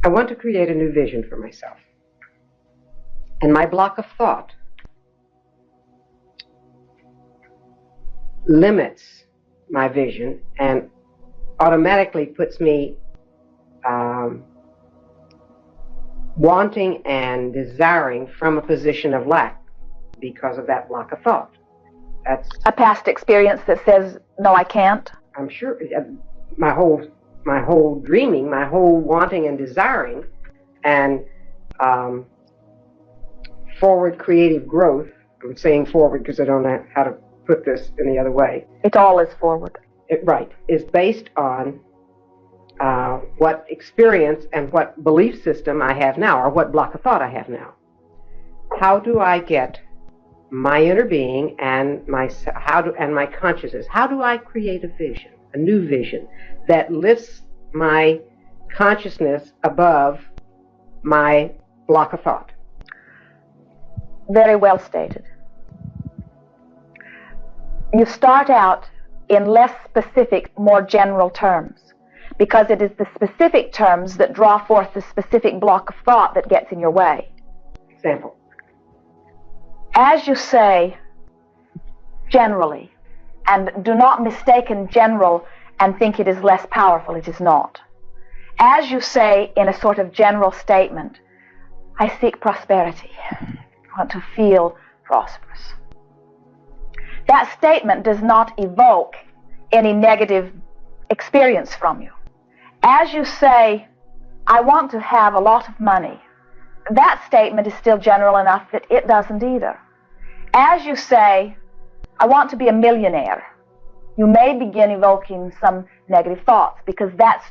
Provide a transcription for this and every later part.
I want to create a new vision for myself. And my block of thought limits my vision and automatically puts me wanting and desiring from a position of lack because of that block of thought. That's a past experience that says, no, I can't. I'm sure my whole dreaming, my whole wanting and desiring, and forward creative growth. I'm saying forward because I don't know how to put this any other way. It all is forward. Right. Is based on what experience and what belief system I have now, or what block of thought I have now. How do I get my inner being and my consciousness? How do I create a vision, a new vision that lifts my consciousness above my block of thought? Very well stated. You start out in less specific, more general terms, because it is the specific terms that draw forth the specific block of thought that gets in your way. Example. As you say, generally, and do not mistaken general and think it is less powerful, it is not. As you say in a sort of general statement, I seek prosperity. I want to feel prosperous. That statement does not evoke any negative experience from you. As you say, I want to have a lot of money, that statement is still general enough that it doesn't either. As you say, I want to be a millionaire, you may begin evoking some negative thoughts because that's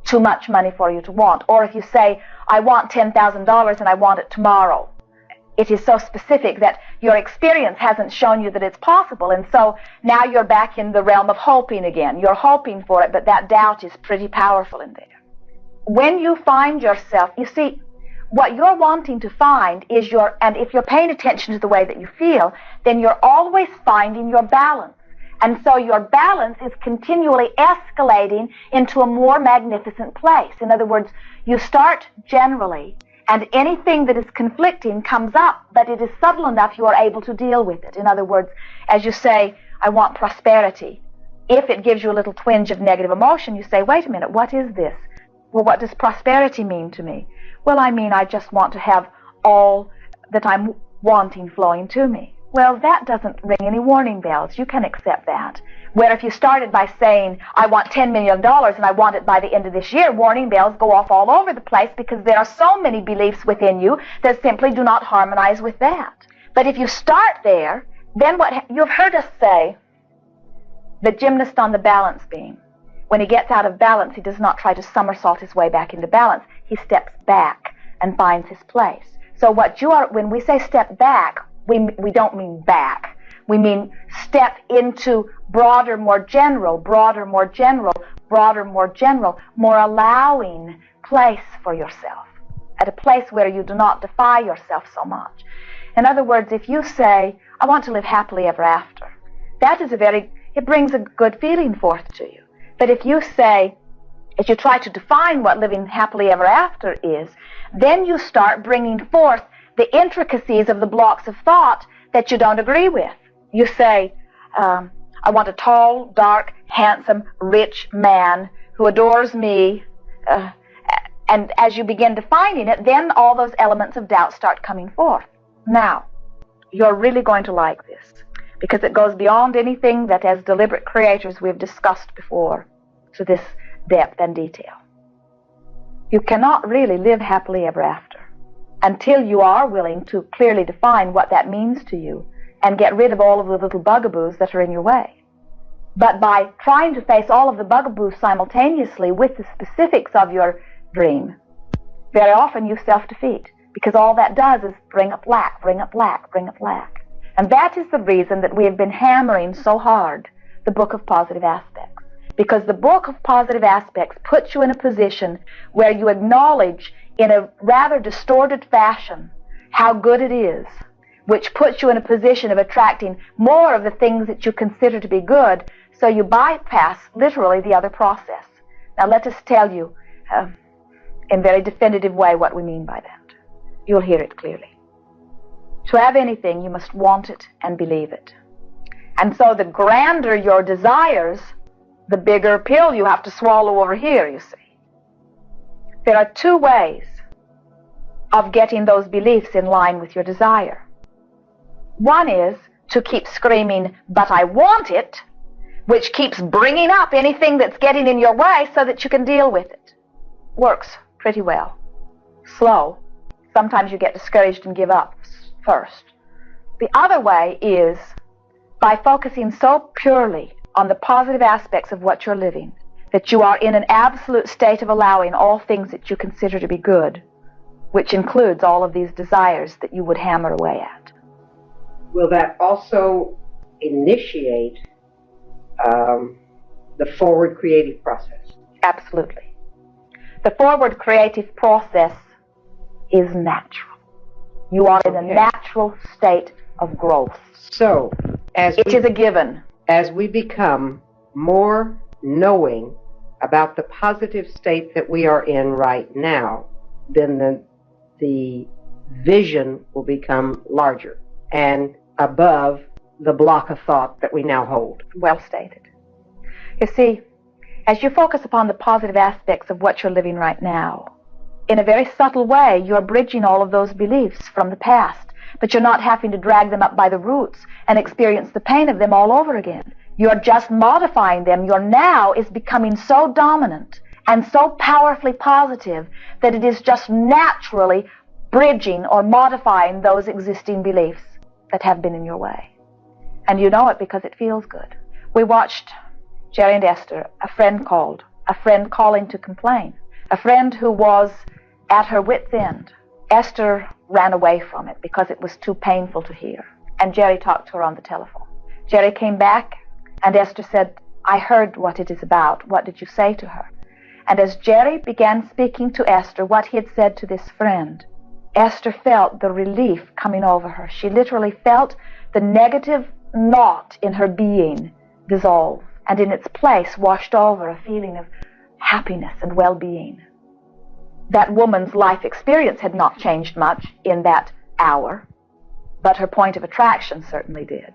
too much money for you to want. Or if you say, I want $10,000 and I want it tomorrow, it is so specific that your experience hasn't shown you that it's possible, and so now you're back in the realm of hoping again. You're hoping for it, but that doubt is pretty powerful in there. When you find yourself, you see, what you're wanting to find is and if you're paying attention to the way that you feel, then you're always finding your balance. And so your balance is continually escalating into a more magnificent place. In other words, you start generally, and anything that is conflicting comes up, but it is subtle enough you are able to deal with it. In other words, as you say, I want prosperity. If it gives you a little twinge of negative emotion, you say, wait a minute, what is this? Well, what does prosperity mean to me? Well, I mean, I just want to have all that I'm wanting flowing to me. Well, that doesn't ring any warning bells. You can accept that. Where if you started by saying, I want $10 million and I want it by the end of this year, warning bells go off all over the place because there are so many beliefs within you that simply do not harmonize with that. But if you start there, then you've heard us say, the gymnast on the balance beam, when he gets out of balance, he does not try to somersault his way back into balance. He steps back and finds his place. So when we say step back, we don't mean back. We mean step into broader, more general, more allowing place for yourself, at a place where you do not defy yourself so much. In other words, if you say, I want to live happily ever after, it brings a good feeling forth to you. But if you say, as you try to define what living happily ever after is, then you start bringing forth the intricacies of the blocks of thought that you don't agree with. You say, I want a tall, dark, handsome, rich man who adores me. And as you begin defining it, then all those elements of doubt start coming forth. Now, you're really going to like this, because it goes beyond anything that as deliberate creators we've discussed before to this depth and detail. You cannot really live happily ever after until you are willing to clearly define what that means to you and get rid of all of the little bugaboos that are in your way. But by trying to face all of the bugaboos simultaneously with the specifics of your dream, very often you self-defeat, because all that does is bring up lack. And that is the reason that we have been hammering so hard the Book of Positive Aspects. Because the Book of Positive Aspects puts you in a position where you acknowledge in a rather distorted fashion how good it is, which puts you in a position of attracting more of the things that you consider to be good, so you bypass literally the other process. Now let us tell you, in very definitive way what we mean by that. You'll hear it clearly. To have anything, you must want it and believe it. And so the grander your desires, the bigger pill you have to swallow over here, you see. There are two ways of getting those beliefs in line with your desire. One is to keep screaming, "But I want it," which keeps bringing up anything that's getting in your way so that you can deal with it. Works pretty well. Slow. Sometimes you get discouraged and give up first. The other way is by focusing so purely on the positive aspects of what you're living that you are in an absolute state of allowing all things that you consider to be good, which includes all of these desires that you would hammer away at. Will that also initiate the forward creative process? Absolutely. The forward creative process is natural. You are in a natural state of growth. So, it is a given. As we become more knowing about the positive state that we are in right now, then the vision will become larger and above the block of thought that we now hold. Well stated. You see, as you focus upon the positive aspects of what you're living right now, in a very subtle way, you're bridging all of those beliefs from the past, but you're not having to drag them up by the roots and experience the pain of them all over again. You're just modifying them. Your now is becoming so dominant and so powerfully positive that it is just naturally bridging or modifying those existing beliefs that have been in your way. And you know it because it feels good. We watched Jerry and Esther, a friend calling to complain, a friend who was at her wit's end. Esther ran away from it because it was too painful to hear. And Jerry talked to her on the telephone. Jerry came back and Esther said, "I heard what it is about. What did you say to her?" And as Jerry began speaking to Esther what he had said to this friend, Esther felt the relief coming over her. She literally felt the negative knot in her being dissolve, and in its place washed over a feeling of happiness and well-being. That woman's life experience had not changed much in that hour, but her point of attraction certainly did.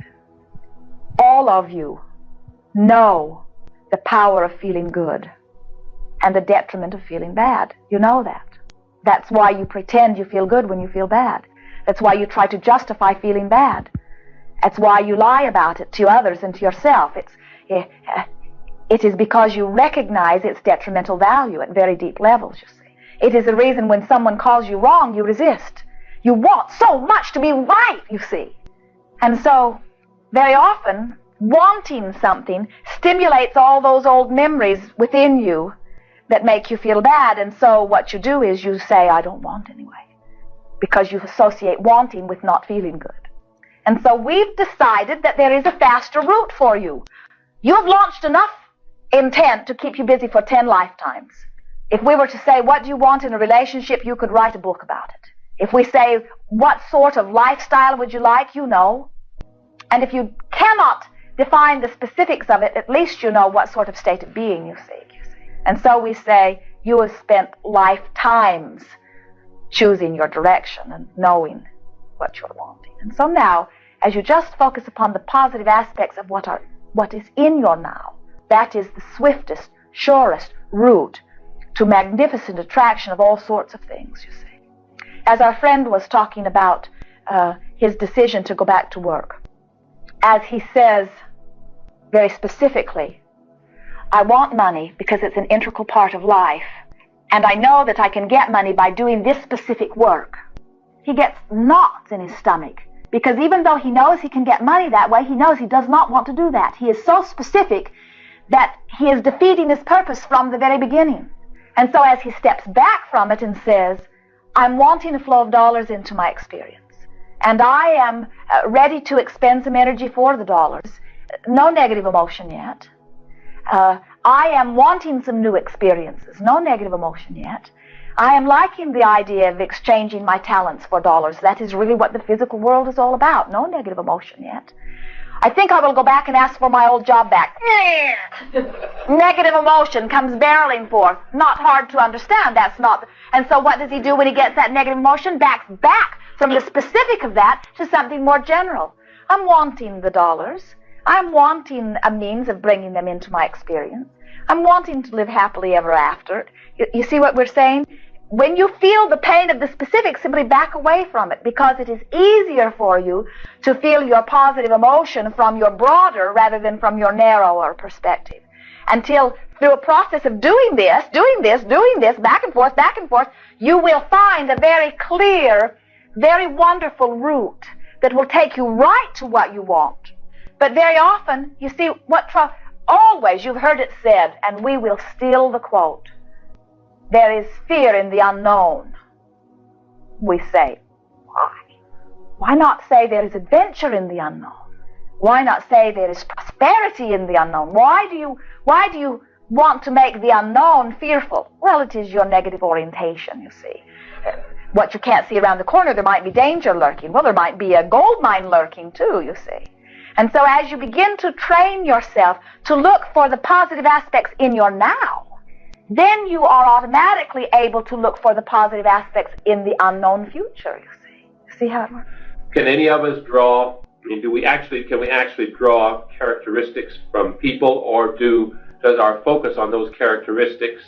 All of you know the power of feeling good and the detriment of feeling bad. You know that. That's why you pretend you feel good when you feel bad. That's why you try to justify feeling bad. That's why you lie about it to others and to yourself. It is because you recognize its detrimental value at very deep levels, you see. It is the reason when someone calls you wrong, you resist. You want so much to be right, you see. And so, very often, wanting something stimulates all those old memories within you that make you feel bad, and so what you do is you say, "I don't want anyway," because you associate wanting with not feeling good. And so we've decided that there is a faster route for you. You've launched enough intent to keep you busy for 10 lifetimes. If we were to say, "What do you want in a relationship?" you could write a book about it. If we say, "What sort of lifestyle would you like?" you know. And if you cannot define the specifics of it, at least you know what sort of state of being you seek. And so we say, you have spent lifetimes choosing your direction and knowing what you're wanting. And so now, as you just focus upon the positive aspects of what is in your now, that is the swiftest, surest route to magnificent attraction of all sorts of things, you see. As our friend was talking about his decision to go back to work, as he says very specifically, "I want money because it's an integral part of life, and I know that I can get money by doing this specific work." He gets knots in his stomach because even though he knows he can get money that way, he knows he does not want to do that. He is so specific that he is defeating his purpose from the very beginning. And so as he steps back from it and says, "I'm wanting a flow of dollars into my experience, and I am ready to expend some energy for the dollars," no negative emotion yet. "I am wanting some new experiences," no negative emotion yet. "I am liking the idea of exchanging my talents for dollars. That is really what the physical world is all about," no negative emotion yet. I think I will go back and ask for my old job back. Negative emotion comes barreling forth. Not hard to understand, that's not. And so what does he do when he gets that negative emotion? Backs back from the specific of that to something more general. I'm wanting the dollars. I'm wanting a means of bringing them into my experience. I'm wanting to live happily ever after. You see what we're saying? When you feel the pain of the specific, simply back away from it, because it is easier for you to feel your positive emotion from your broader rather than from your narrower perspective. Until through a process of doing this, back and forth, you will find a very clear, very wonderful route that will take you right to what you want. But very often, you see, always you've heard it said, and we will steal the quote, there is fear in the unknown. We say, why? Why not say there is adventure in the unknown? Why not say there is prosperity in the unknown? Why do you want to make the unknown fearful? Well, it is your negative orientation, you see. What you can't see around the corner, there might be danger lurking. Well, there might be a gold mine lurking too, you see. And so as you begin to train yourself to look for the positive aspects in your now, then you are automatically able to look for the positive aspects in the unknown future, you see. See how it works? Can any of us draw, can we actually draw characteristics from people, or does our focus on those characteristics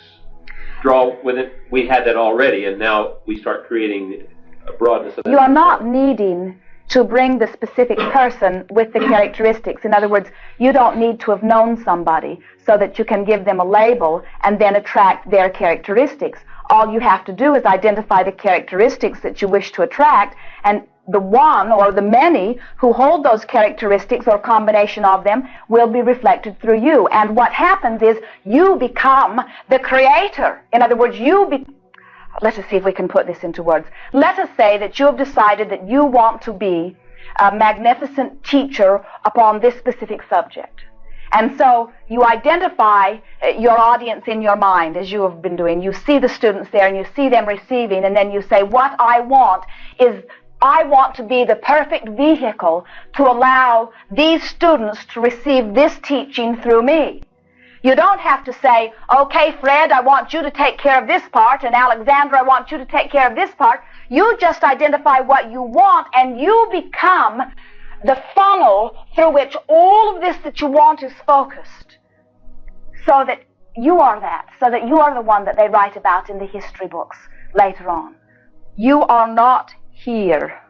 draw with it? We had that already, and now we start creating a broadness of that. You are not needing to bring the specific person with the characteristics. In other words, you don't need to have known somebody so that you can give them a label and then attract their characteristics. All you have to do is identify the characteristics that you wish to attract, and the one or the many who hold those characteristics or combination of them will be reflected through you. And what happens is you become the creator. In other words, let us see if we can put this into words. Let us say that you have decided that you want to be a magnificent teacher upon this specific subject. And so you identify your audience in your mind, as you have been doing. You see the students there and you see them receiving, and then you say, what I want is, I want to be the perfect vehicle to allow these students to receive this teaching through me. You don't have to say, okay, Fred, I want you to take care of this part, and Alexandra, I want you to take care of this part. You just identify what you want, and you become the funnel through which all of this that you want is focused, so that you are the one that they write about in the history books later on. You are not here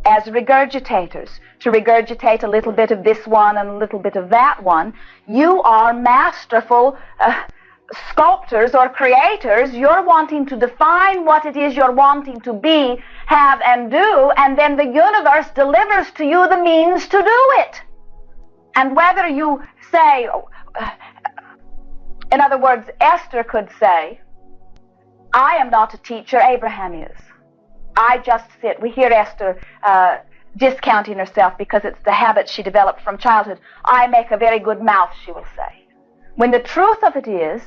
as regurgitators, to regurgitate a little bit of this one and a little bit of that one. You are masterful sculptors or creators. You're wanting to define what it is you're wanting to be, have, and do, and then the universe delivers to you the means to do it. And whether you say, in other words, Esther could say, I am not a teacher, Abraham is. I just sit. We hear Esther discounting herself because it's the habit she developed from childhood. I make a very good mouth, she will say. When the truth of it is,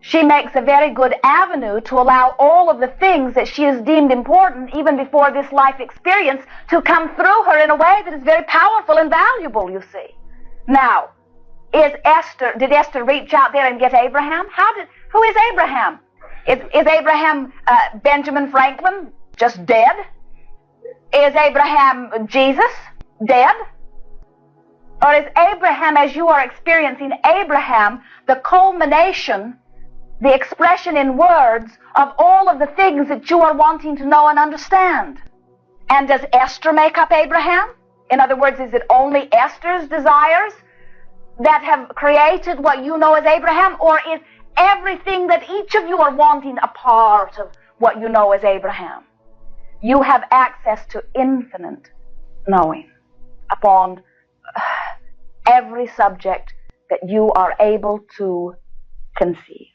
she makes a very good avenue to allow all of the things that she has deemed important even before this life experience to come through her in a way that is very powerful and valuable, you see. Now, did Esther reach out there and get Abraham? Who is Abraham? Is Abraham Benjamin Franklin? Just dead? Is Abraham Jesus? Dead? Or is Abraham, as you are experiencing Abraham, the culmination, the expression in words of all of the things that you are wanting to know and understand? And does Esther make up Abraham? In other words, is it only Esther's desires that have created what you know as Abraham? Or is everything that each of you are wanting a part of what you know as Abraham? You have access to infinite knowing upon every subject that you are able to conceive.